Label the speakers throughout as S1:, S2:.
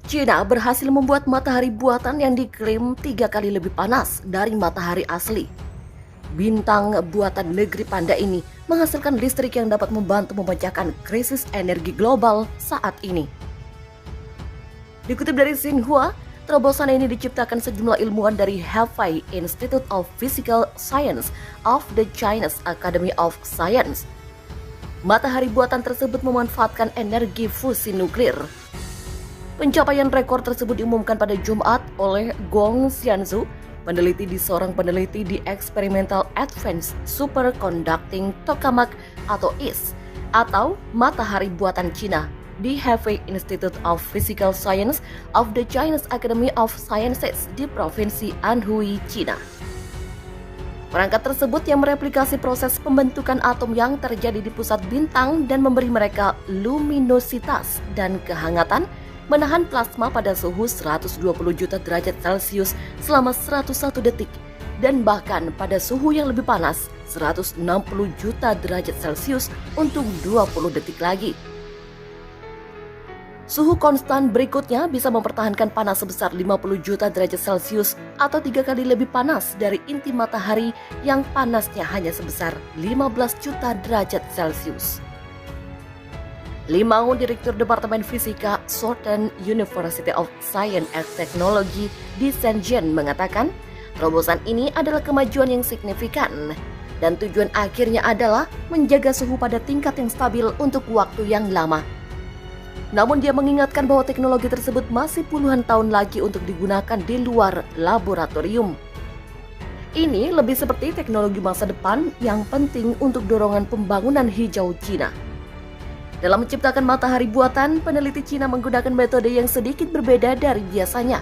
S1: China berhasil membuat matahari buatan yang diklaim 3 kali lebih panas dari matahari asli. Bintang buatan negeri panda ini menghasilkan listrik yang dapat membantu memecahkan krisis energi global saat ini. Dikutip dari Xinhua, terobosan ini diciptakan sejumlah ilmuwan dari Hefei Institute of Physical Science of the Chinese Academy of Science. Matahari buatan tersebut memanfaatkan energi fusi nuklir. Pencapaian rekor tersebut diumumkan pada Jumat oleh Gong Xianzu, peneliti di Experimental Advanced Superconducting Tokamak atau IS atau matahari buatan Cina di Hefei Institute of Physical Science of the Chinese Academy of Sciences di Provinsi Anhui, Cina. Perangkat tersebut yang mereplikasi proses pembentukan atom yang terjadi di pusat bintang dan memberi mereka luminositas dan kehangatan, menahan plasma pada suhu 120 juta derajat Celcius selama 101 detik dan bahkan pada suhu yang lebih panas 160 juta derajat Celcius untuk 20 detik lagi. Suhu konstan berikutnya bisa mempertahankan panas sebesar 50 juta derajat Celcius atau 3 kali lebih panas dari inti matahari yang panasnya hanya sebesar 15 juta derajat Celcius. Li Mao, Direktur Departemen Fisika Southern University of Science and Technology di Shenzhen mengatakan, terobosan ini adalah kemajuan yang signifikan dan tujuan akhirnya adalah menjaga suhu pada tingkat yang stabil untuk waktu yang lama. Namun dia mengingatkan bahwa teknologi tersebut masih puluhan tahun lagi untuk digunakan di luar laboratorium. Ini lebih seperti teknologi masa depan yang penting untuk dorongan pembangunan hijau Cina. Dalam menciptakan matahari buatan, peneliti Cina menggunakan metode yang sedikit berbeda dari biasanya.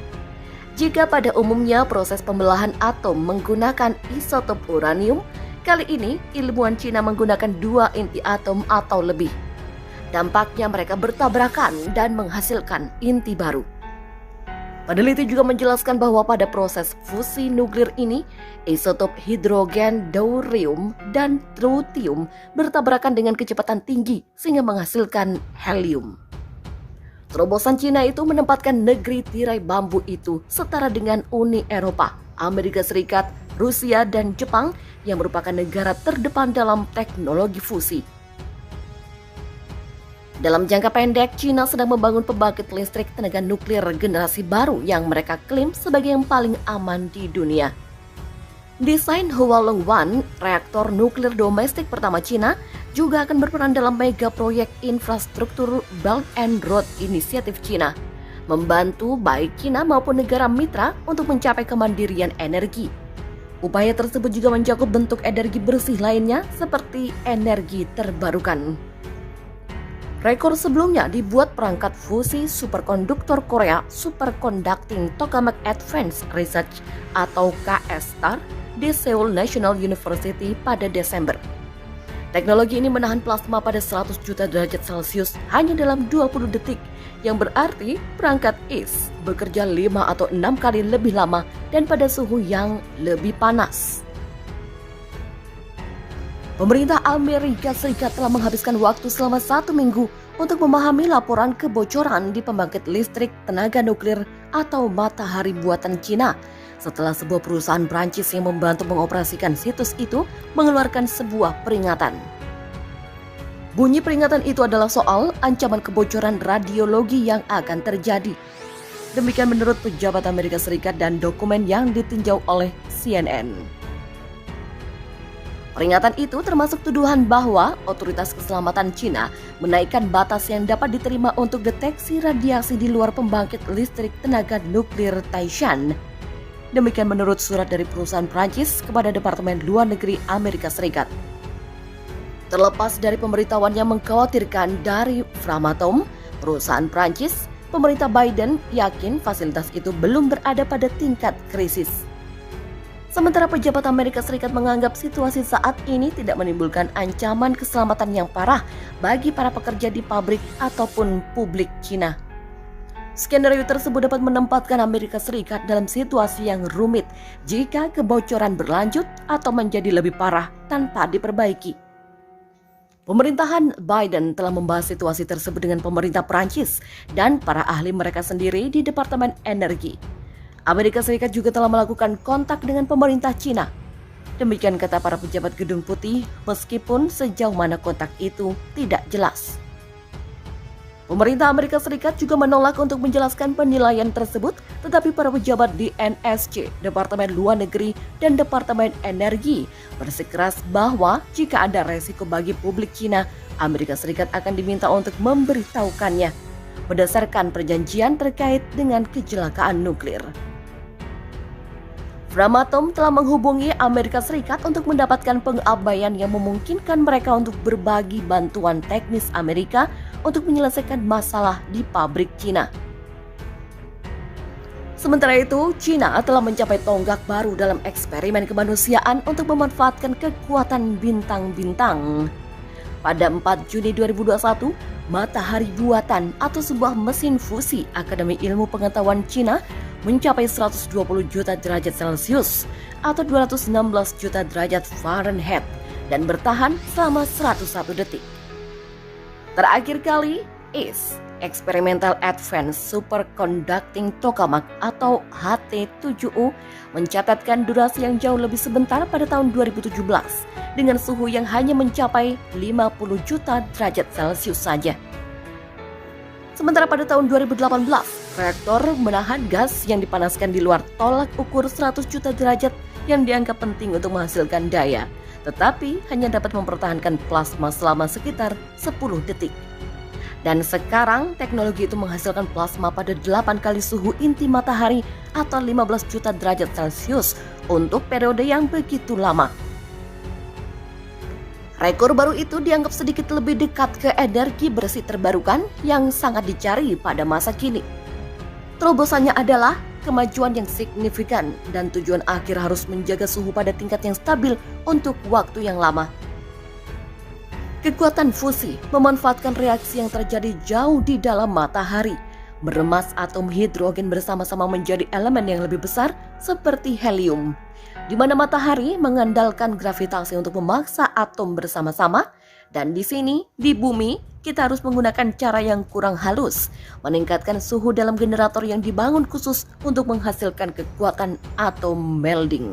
S1: Jika pada umumnya proses pembelahan atom menggunakan isotop uranium, kali ini ilmuwan Cina menggunakan 2 inti atom atau lebih. Dampaknya mereka bertabrakan dan menghasilkan inti baru. Peneliti juga menjelaskan bahwa pada proses fusi nuklir ini, isotop hidrogen, deuterium, dan tritium bertabrakan dengan kecepatan tinggi sehingga menghasilkan helium. Terobosan Cina itu menempatkan negeri tirai bambu itu setara dengan Uni Eropa, Amerika Serikat, Rusia, dan Jepang yang merupakan negara terdepan dalam teknologi fusi. Dalam jangka pendek, China sedang membangun pembangkit listrik tenaga nuklir generasi baru yang mereka klaim sebagai yang paling aman di dunia. Desain Hualong 1, reaktor nuklir domestik pertama China, juga akan berperan dalam mega proyek infrastruktur Belt and Road Initiative China, membantu baik China maupun negara mitra untuk mencapai kemandirian energi. Upaya tersebut juga mencakup bentuk energi bersih lainnya seperti energi terbarukan. Rekor sebelumnya dibuat perangkat fusi superkonduktor Korea Superconducting Tokamak Advanced Research atau KS-STAR di Seoul National University pada Desember. Teknologi ini menahan plasma pada 100 juta derajat Celcius hanya dalam 20 detik, yang berarti perangkat IS bekerja 5 atau 6 kali lebih lama dan pada suhu yang lebih panas. Pemerintah Amerika Serikat telah menghabiskan waktu selama 1 minggu untuk memahami laporan kebocoran di pembangkit listrik tenaga nuklir atau matahari buatan Cina setelah sebuah perusahaan Prancis yang membantu mengoperasikan situs itu mengeluarkan sebuah peringatan. Bunyi peringatan itu adalah soal ancaman kebocoran radiologi yang akan terjadi. Demikian menurut pejabat Amerika Serikat dan dokumen yang ditinjau oleh CNN. Peringatan itu termasuk tuduhan bahwa otoritas keselamatan Cina menaikkan batas yang dapat diterima untuk deteksi radiasi di luar pembangkit listrik tenaga nuklir Taishan. Demikian menurut surat dari perusahaan Prancis kepada Departemen Luar Negeri Amerika Serikat. Terlepas dari pemberitahuan yang mengkhawatirkan dari Framatome, perusahaan Prancis, pemerintah Biden yakin fasilitas itu belum berada pada tingkat krisis. Sementara pejabat Amerika Serikat menganggap situasi saat ini tidak menimbulkan ancaman keselamatan yang parah bagi para pekerja di pabrik ataupun publik Cina. Skenario tersebut dapat menempatkan Amerika Serikat dalam situasi yang rumit jika kebocoran berlanjut atau menjadi lebih parah tanpa diperbaiki. Pemerintahan Biden telah membahas situasi tersebut dengan pemerintah Prancis dan para ahli mereka sendiri di Departemen Energi. Amerika Serikat juga telah melakukan kontak dengan pemerintah Cina. Demikian kata para pejabat Gedung Putih, meskipun sejauh mana kontak itu tidak jelas. Pemerintah Amerika Serikat juga menolak untuk menjelaskan penilaian tersebut, tetapi para pejabat di NSC, Departemen Luar Negeri, dan Departemen Energi bersikeras bahwa jika ada resiko bagi publik Cina, Amerika Serikat akan diminta untuk memberitahukannya berdasarkan perjanjian terkait dengan kecelakaan nuklir. Framatome telah menghubungi Amerika Serikat untuk mendapatkan pengabaian yang memungkinkan mereka untuk berbagi bantuan teknis Amerika untuk menyelesaikan masalah di pabrik Cina. Sementara itu, Cina telah mencapai tonggak baru dalam eksperimen kemanusiaan untuk memanfaatkan kekuatan bintang-bintang. Pada 4 Juni 2021, matahari buatan atau sebuah mesin fusi Akademi Ilmu Pengetahuan Cina mencapai 120 juta derajat Celcius atau 216 juta derajat Fahrenheit dan bertahan selama 101 detik. Terakhir kali, IS, Experimental Advanced Superconducting Tokamak atau HT7U mencatatkan durasi yang jauh lebih sebentar pada tahun 2017 dengan suhu yang hanya mencapai 50 juta derajat Celcius saja. Sementara pada tahun 2018, reaktor menahan gas yang dipanaskan di luar tolak ukur 100 juta derajat yang dianggap penting untuk menghasilkan daya, tetapi hanya dapat mempertahankan plasma selama sekitar 10 detik. Dan sekarang teknologi itu menghasilkan plasma pada 8 kali suhu inti matahari atau 15 juta derajat Celcius untuk periode yang begitu lama. Rekor baru itu dianggap sedikit lebih dekat ke energi bersih terbarukan yang sangat dicari pada masa kini. Terobosannya adalah kemajuan yang signifikan dan tujuan akhir harus menjaga suhu pada tingkat yang stabil untuk waktu yang lama. Kekuatan fusi memanfaatkan reaksi yang terjadi jauh di dalam matahari, meremas atom hidrogen bersama-sama menjadi elemen yang lebih besar seperti helium, di mana matahari mengandalkan gravitasi untuk memaksa atom bersama-sama, dan di sini, di bumi, kita harus menggunakan cara yang kurang halus, meningkatkan suhu dalam generator yang dibangun khusus untuk menghasilkan kekuatan atom melding.